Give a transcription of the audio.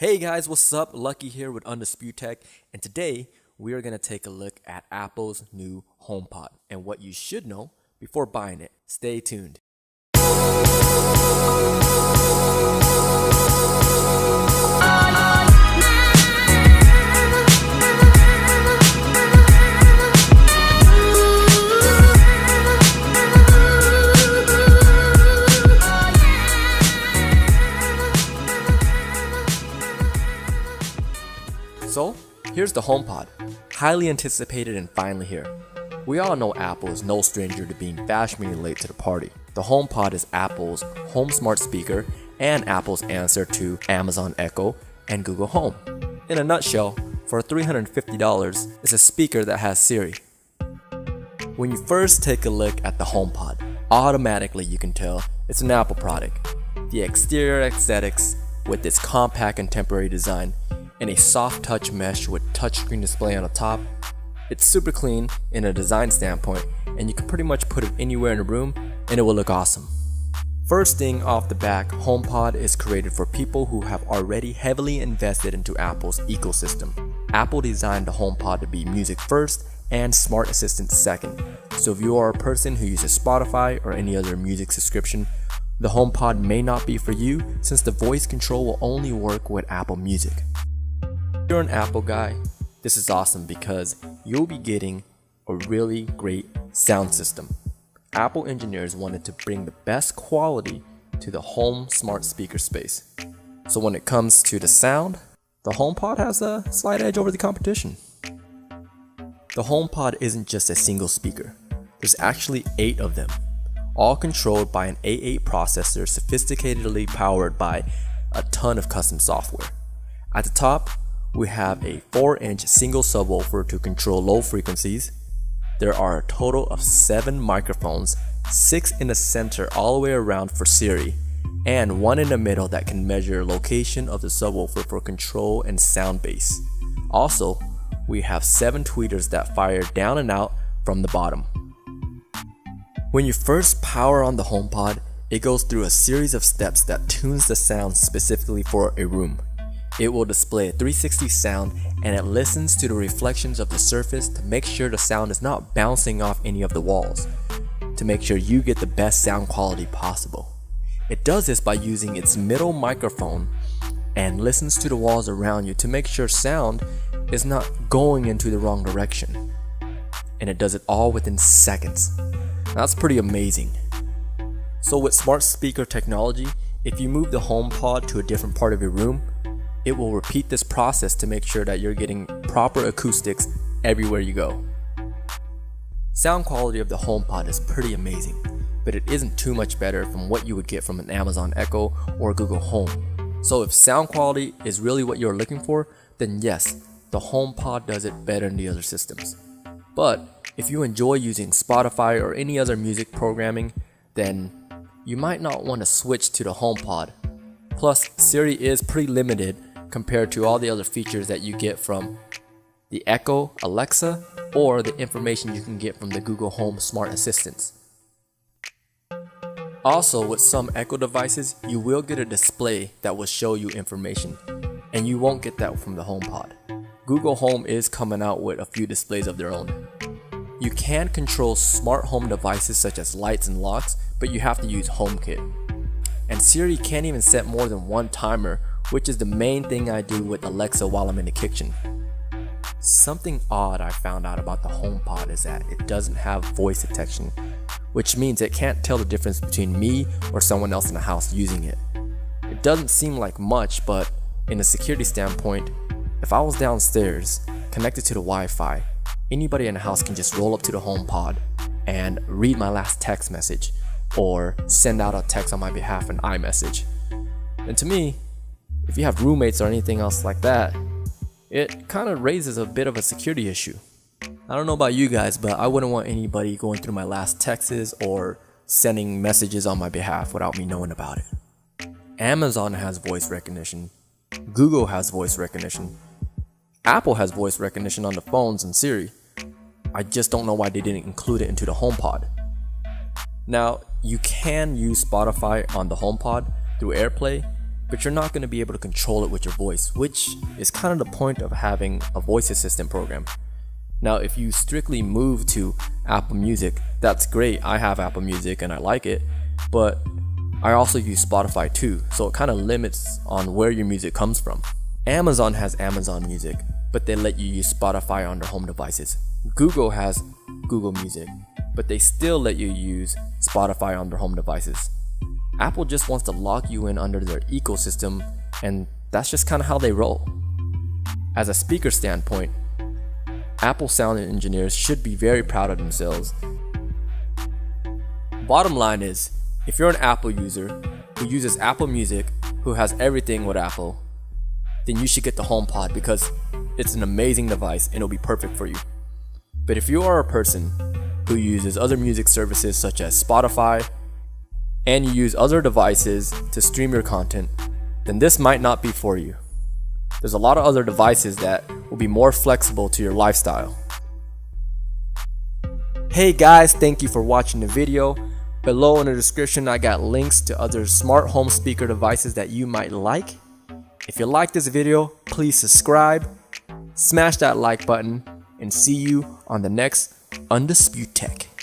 Hey guys, what's up? Lucky here with Undisputed Tech, and today we are going to take a look at Apple's new HomePod and what you should know before buying it. Stay tuned. So, here's the HomePod, highly anticipated and finally here. We all know Apple is no stranger to being fashionably late to the party. The HomePod is Apple's home smart speaker and Apple's answer to Amazon Echo and Google Home. In a nutshell, for $350, it's a speaker that has Siri. When you first take a look at the HomePod, automatically you can tell it's an Apple product. The exterior aesthetics with its compact contemporary design and a soft touch mesh with touchscreen display on the top. It's super clean in a design standpoint, and you can pretty much put it anywhere in the room and it will look awesome. First thing off the back, HomePod is created for people who have already heavily invested into Apple's ecosystem. Apple designed the HomePod to be music first and smart assistant second. So if you are a person who uses Spotify or any other music subscription, the HomePod may not be for you since the voice control will only work with Apple Music. If you're an Apple guy, this is awesome because you'll be getting a really great sound system. Apple engineers wanted to bring the best quality to the home smart speaker space. So when it comes to the sound, the HomePod has a slight edge over the competition. The HomePod isn't just a single speaker. There's actually 8 of them, all controlled by an A8 processor sophisticatedly powered by a ton of custom software. At the top, we have a 4-inch single subwoofer to control low frequencies. There are a total of 7 microphones, 6 in the center all the way around for Siri, and 1 in the middle that can measure location of the subwoofer for control and sound bass. Also, we have 7 tweeters that fire down and out from the bottom. When you first power on the HomePod, it goes through a series of steps that tunes the sound specifically for a room. It will display a 360 sound and it listens to the reflections of the surface to make sure the sound is not bouncing off any of the walls, to make sure you get the best sound quality possible. It does this by using its middle microphone and listens to the walls around you to make sure sound is not going into the wrong direction. And it does it all within seconds. That's pretty amazing. So with smart speaker technology, if you move the HomePod to a different part of your room, it will repeat this process to make sure that you're getting proper acoustics everywhere you go. Sound quality of the HomePod is pretty amazing, but it isn't too much better from what you would get from an Amazon Echo or Google Home. So if sound quality is really what you're looking for, then yes, the HomePod does it better than the other systems. But if you enjoy using Spotify or any other music programming, then you might not want to switch to the HomePod. Plus, Siri is pretty limited compared to all the other features that you get from the Echo, Alexa, or the information you can get from the Google Home smart assistants. Also, with some Echo devices, you will get a display that will show you information, and you won't get that from the HomePod. Google Home is coming out with a few displays of their own. You can control smart home devices such as lights and locks, but you have to use HomeKit. And Siri can't even set more than 1 timer, which is the main thing I do with Alexa while I'm in the kitchen. Something odd I found out about the HomePod is that it doesn't have voice detection, which means it can't tell the difference between me or someone else in the house using it. It doesn't seem like much, but in a security standpoint, if I was downstairs, connected to the Wi-Fi, anybody in the house can just roll up to the HomePod and read my last text message or send out a text on my behalf in iMessage. And to me, if you have roommates or anything else like that, it kind of raises a bit of a security issue. I don't know about you guys, but I wouldn't want anybody going through my last texts or sending messages on my behalf without me knowing about it. Amazon has voice recognition. Google has voice recognition. Apple has voice recognition on the phones and Siri. I just don't know why they didn't include it into the HomePod. Now, you can use Spotify on the HomePod through AirPlay, but you're not going to be able to control it with your voice, which is kind of the point of having a voice assistant program. Now, if you strictly move to Apple Music, that's great. I have Apple Music and I like it, but I also use Spotify too, so it kind of limits on where your music comes from. Amazon has Amazon Music, but they let you use Spotify on their home devices. Google has Google Music, but they still let you use Spotify on their home devices. Apple just wants to lock you in under their ecosystem, and that's just kind of how they roll. As a speaker standpoint, Apple sound engineers should be very proud of themselves. Bottom line is, if you're an Apple user who uses Apple Music, who has everything with Apple, then you should get the HomePod because it's an amazing device and it'll be perfect for you. But if you are a person who uses other music services such as Spotify, and you use other devices to stream your content, then this might not be for you. There's a lot of other devices that will be more flexible to your lifestyle. Hey guys, thank you for watching the video. Below in the description I got links to other smart home speaker devices that you might like. If you like this video, please subscribe, smash that like button, and see you on the next Undisputed Tech.